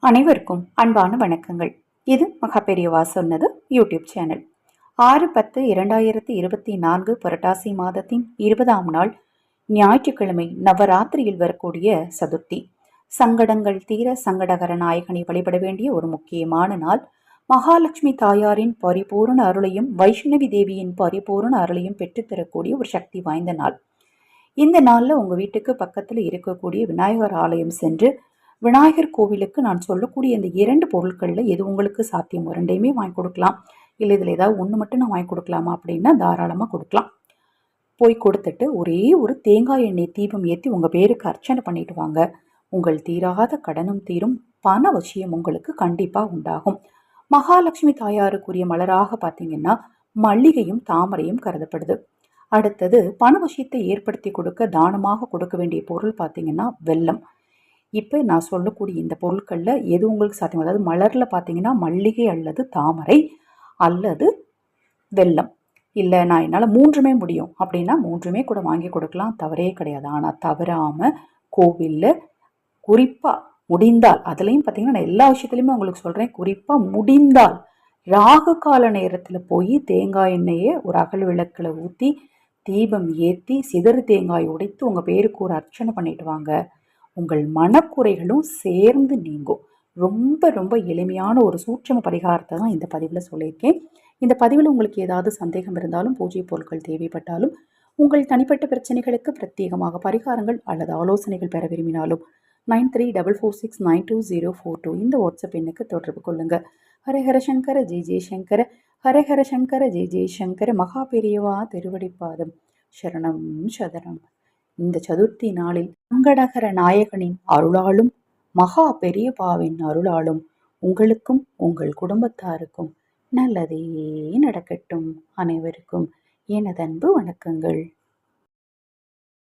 அனைவருக்கும் அன்பான வணக்கங்கள். இது மகாபெரியவா சொன்னது யூடியூப் சேனல். 6/10/2024 புரட்டாசி மாதத்தின் 20ஆம் நாள் ஞாயிற்றுக்கிழமை நவராத்திரியில் வரக்கூடிய சதுர்த்தி. சங்கடங்கள் தீர சங்கடகர நாயகனை வழிபட வேண்டிய ஒரு முக்கியமான நாள். மகாலட்சுமி தாயாரின் பரிபூர்ண அருளையும் வைஷ்ணவி தேவியின் பரிபூர்ண அருளையும் பெற்றுத்தரக்கூடிய ஒரு சக்தி வாய்ந்த நாள். இந்த நாளில் உங்கள் வீட்டுக்கு பக்கத்தில் இருக்கக்கூடிய விநாயகர் ஆலயம் சென்று விநாயகர் கோவிலுக்கு நான் சொல்லக்கூடிய இந்த 2 பொருட்களில் எது உங்களுக்கு சாத்தியம், 2யுமே வாங்கி கொடுக்கலாம். இல்லை இதில் ஏதாவது ஒன்று மட்டும் நான் வாங்கி கொடுக்கலாமா அப்படின்னா தாராளமாக கொடுக்கலாம். போய் கொடுத்துட்டு ஒரே ஒரு தேங்காய் எண்ணெய் தீபம் ஏற்றி உங்கள் பேருக்கு அர்ச்சனை பண்ணிட்டு வாங்க. உங்கள் தீராத கடனும் தீரும், பண வசியம் உங்களுக்கு கண்டிப்பாக உண்டாகும். மகாலட்சுமி தாயாருக்குரிய மலராக பார்த்தீங்கன்னா மல்லிகையும் தாமரையும் கருதப்படுது. அடுத்தது பண வசியத்தை ஏற்படுத்தி கொடுக்க தானமாக கொடுக்க வேண்டிய பொருள் பார்த்தீங்கன்னா வெல்லம். இப்போ நான் சொல்லக்கூடிய இந்த பொருட்களில் எது உங்களுக்கு சாத்தியம், அதாவது மலரில் பார்த்தீங்கன்னா மல்லிகை அல்லது தாமரை அல்லது வெல்லம். இல்லை நான் என்னால் 3மே முடியும் அப்படின்னா 3மே கூட வாங்கி கொடுக்கலாம், தவறே கிடையாது. ஆனால் தவறாமல் கோவிலில் குறிப்பாக முடிந்தால், அதுலேயும் பார்த்தீங்கன்னா நான் எல்லா விஷயத்துலையுமே உங்களுக்கு சொல்கிறேன், குறிப்பாக முடிந்தால் ராகு கால நேரத்தில் போய் தேங்காய் எண்ணெயை ஒரு அகல் விளக்கில் ஊற்றி தீபம் ஏற்றி சிதறு தேங்காய் உடைத்து உங்கள் பேருக்கு ஒரு அர்ச்சனை பண்ணிட்டு வாங்க. உங்கள் மனக்குறைகளும் சேர்ந்து நீங்கும். ரொம்ப ரொம்ப எளிமையான ஒரு சூட்சம பரிகாரத்தை தான் இந்த பதிவில் சொல்லியிருக்கேன். இந்த பதிவில் உங்களுக்கு ஏதாவது சந்தேகம் இருந்தாலும், பூஜை பொருட்கள் தேவைப்பட்டாலும், உங்கள் தனிப்பட்ட பிரச்சனைகளுக்கு பிரத்யேகமாக பரிகாரங்கள் அல்லது ஆலோசனைகள் பெற விரும்பினாலும் 9366920042 இந்த வாட்ஸ்அப் எண்ணுக்கு தொடர்பு கொள்ளுங்க. ஹரஹர சங்கர ஜெய் ஜெய்சங்கர, ஹரஹர சங்கர ஜெய் ஜெய்சங்கர, மகா பெரியவா திருவடிப்பாதம் சரணம் சதனம். இந்த சதுர்த்தி நாளில் சங்கடகர நாயகனின் அருளாலும் மகா பெரியபாவின் அருளாலும் உங்களுக்கும் உங்கள் குடும்பத்தாருக்கும் நல்லதே நடக்கட்டும். அனைவருக்கும் எனது அன்பு வணக்கங்கள்.